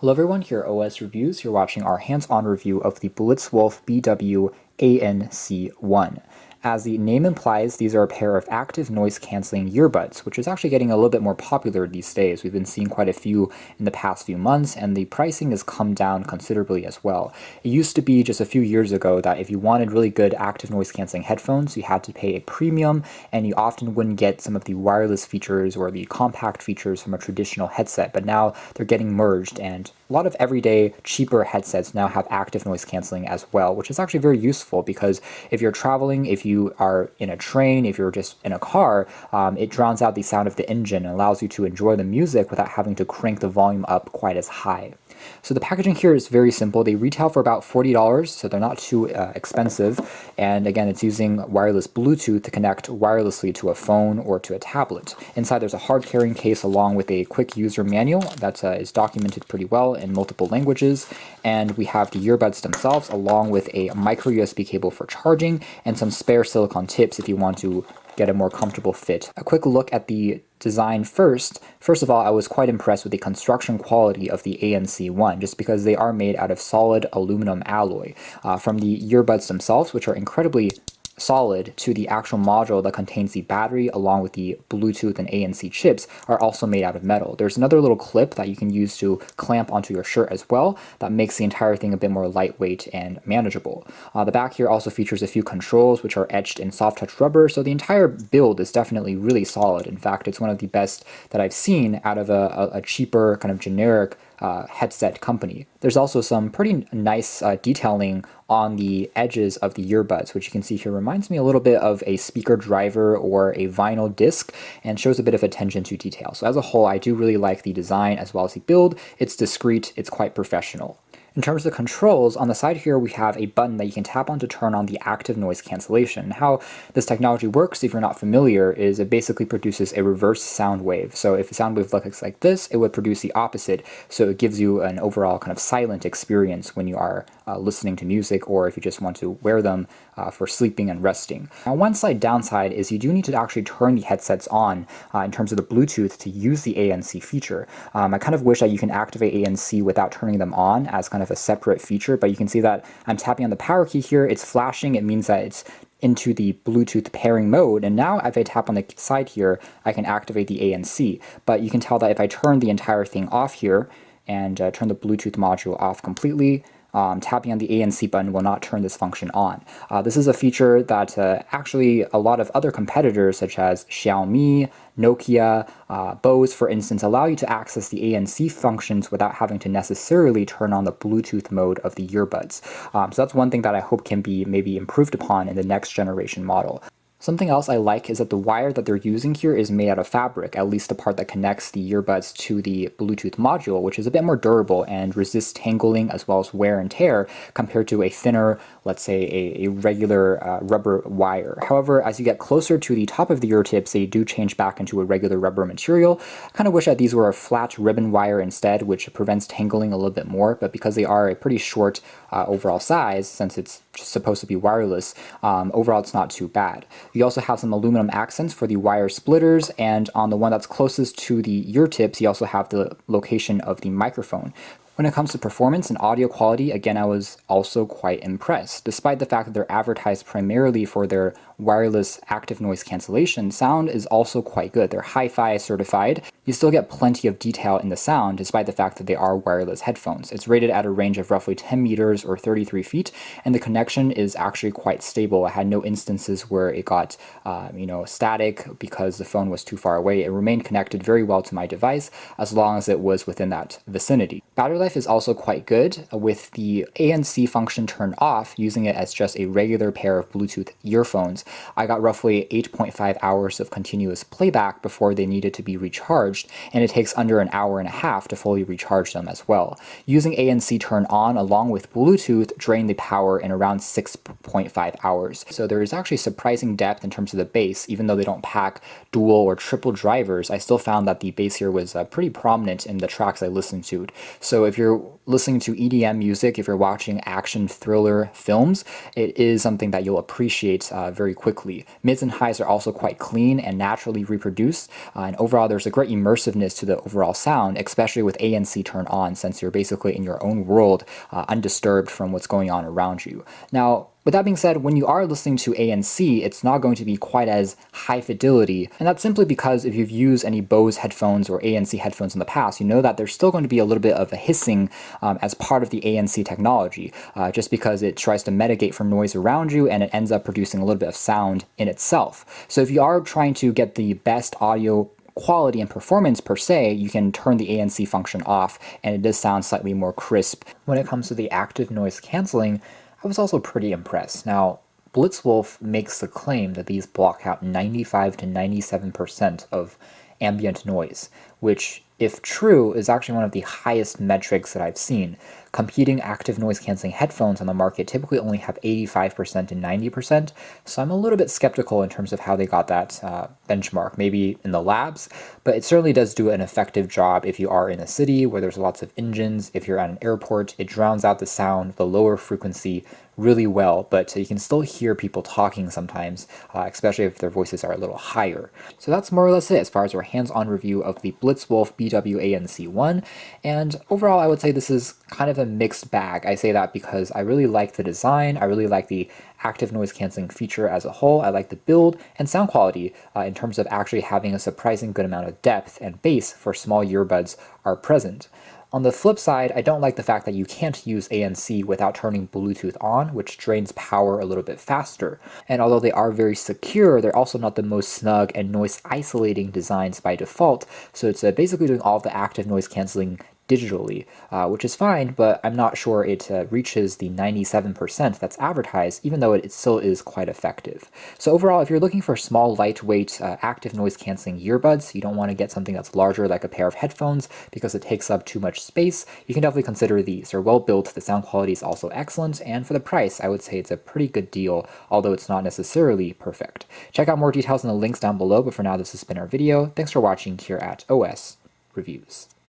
Hello everyone, here at OS Reviews. You're watching our hands-on review of the Blitzwolf BW ANC1. As the name implies, these are a pair of active noise-canceling earbuds, which is actually getting a little bit more popular these days. We've been seeing quite a few in the past few months, and the pricing has come down considerably as well. It used to be just a few years ago that if you wanted really good active noise-canceling headphones, you had to pay a premium, and you often wouldn't get some of the wireless features or the compact features from a traditional headset, but now they're getting merged, and a lot of everyday cheaper headsets now have active noise canceling as well, which is actually very useful because if you're traveling, if you are in a train, if you're just in a car, it drowns out the sound of the engine and allows you to enjoy the music without having to crank the volume up quite as high. So the packaging here is very simple. They retail for about $40, so they're not too expensive. And again, it's using wireless Bluetooth to connect wirelessly to a phone or to a tablet. Inside there's a hard carrying case along with a quick user manual that is documented pretty well in multiple languages. And we have the earbuds themselves along with a micro USB cable for charging and some spare silicone tips if you want to get a more comfortable fit. A quick look at the design first. First of all, I was quite impressed with the construction quality of the ANC1, just because they are made out of solid aluminum alloy. From the earbuds themselves, which are incredibly solid, to the actual module that contains the battery along with the Bluetooth and ANC chips are also made out of metal. There's another little clip that you can use to clamp onto your shirt as well that makes the entire thing a bit more lightweight and manageable. The back here also features a few controls which are etched in soft touch rubber, so the entire build is definitely really solid. In fact, it's one of the best that I've seen out of a cheaper kind of generic headset company. There's also some pretty nice detailing on the edges of the earbuds, which you can see here reminds me a little bit of a speaker driver or a vinyl disc and shows a bit of attention to detail. So as a whole, I do really like the design as well as the build. It's discreet, it's quite professional. In terms of the controls, on the side here we have a button that you can tap on to turn on the active noise cancellation. How this technology works, if you're not familiar, is it basically produces a reverse sound wave. So if a sound wave looks like this, it would produce the opposite, so it gives you an overall kind of silent experience when you are listening to music, or if you just want to wear them for sleeping and resting. Now, one slight downside is you do need to actually turn the headsets on in terms of the Bluetooth to use the ANC feature. I kind of wish that you can activate ANC without turning them on as kind of a separate feature, but you can see that I'm tapping on the power key here, it's flashing, it means that it's into the Bluetooth pairing mode, and now if I tap on the side here, I can activate the ANC, but you can tell that if I turn the entire thing off here and turn the Bluetooth module off completely, tapping on the ANC button will not turn this function on. This is a feature that actually a lot of other competitors such as Xiaomi, Nokia, Bose, for instance, allow you to access the ANC functions without having to necessarily turn on the Bluetooth mode of the earbuds. So that's one thing that I hope can be maybe improved upon in the next generation model. Something else I like is that the wire that they're using here is made out of fabric, at least the part that connects the earbuds to the Bluetooth module, which is a bit more durable and resists tangling as well as wear and tear compared to a thinner, let's say a regular rubber wire. However, as you get closer to the top of the ear tips, they do change back into a regular rubber material. I kind of wish that these were a flat ribbon wire instead, which prevents tangling a little bit more, but because they are a pretty short overall size, since it's supposed to be wireless, overall it's not too bad. You also have some aluminum accents for the wire splitters, and on the one that's closest to the ear tips, you also have the location of the microphone. When it comes to performance and audio quality, again, I was also quite impressed. Despite the fact that they're advertised primarily for their wireless active noise cancellation, sound is also quite good. They're hi-fi certified. You still get plenty of detail in the sound despite the fact that they are wireless headphones. It's rated at a range of roughly 10 meters or 33 feet, and the connection is actually quite stable. I had no instances where it got static because the phone was too far away. It remained connected very well to my device as long as it was within that vicinity. Battery life is also quite good. With the ANC function turned off, using it as just a regular pair of Bluetooth earphones, I got roughly 8.5 hours of continuous playback before they needed to be recharged, and it takes under an hour and a half to fully recharge them as well. Using ANC turned on along with Bluetooth drained the power in around 6.5 hours. So there is actually surprising depth in terms of the bass. Even though they don't pack dual or triple drivers, I still found that the bass here was pretty prominent in the tracks I listened to. So if if you're listening to EDM music, if you're watching action thriller films, it is something that you'll appreciate very quickly. Mids and highs are also quite clean and naturally reproduced, and overall there's a great immersiveness to the overall sound, especially with ANC turned on, since you're basically in your own world, undisturbed from what's going on around you. Now, with that being said, when you are listening to ANC, it's not going to be quite as high fidelity, and that's simply because if you've used any Bose headphones or ANC headphones in the past, you know that there's still going to be a little bit of a hissing as part of the ANC technology, just because it tries to mitigate from noise around you and it ends up producing a little bit of sound in itself. So if you are trying to get the best audio quality and performance per se, you can turn the ANC function off and it does sound slightly more crisp. When it comes to the active noise canceling, I was also pretty impressed. Now, Blitzwolf makes the claim that these block out 95 to 97% of ambient noise, which, if true, is actually one of the highest metrics that I've seen. Competing active noise canceling headphones on the market typically only have 85% and 90%, so I'm a little bit skeptical in terms of how they got that benchmark, maybe in the labs, but it certainly does do an effective job if you are in a city where there's lots of engines. If you're at an airport, it drowns out the sound, the lower frequency, really well, but you can still hear people talking sometimes, especially if their voices are a little higher. So that's more or less it as far as our hands-on review of the Blitzwolf BW-ANC1, and overall I would say this is kind of a mixed bag. I say that because I really like the design, I really like the active noise canceling feature as a whole, I like the build and sound quality in terms of actually having a surprising good amount of depth and bass for small earbuds are present. On the flip side, I don't like the fact that you can't use ANC without turning Bluetooth on, which drains power a little bit faster. And although they are very secure, they're also not the most snug and noise isolating designs by default, so it's basically doing all the active noise canceling digitally, which is fine, but I'm not sure it reaches the 97% that's advertised, even though it still is quite effective. So overall, if you're looking for small, lightweight, active noise canceling earbuds, you don't want to get something that's larger like a pair of headphones because it takes up too much space, you can definitely consider these. They're well built, the sound quality is also excellent, and for the price, I would say it's a pretty good deal, although it's not necessarily perfect. Check out more details in the links down below, but for now, this has been our video. Thanks for watching here at OS Reviews.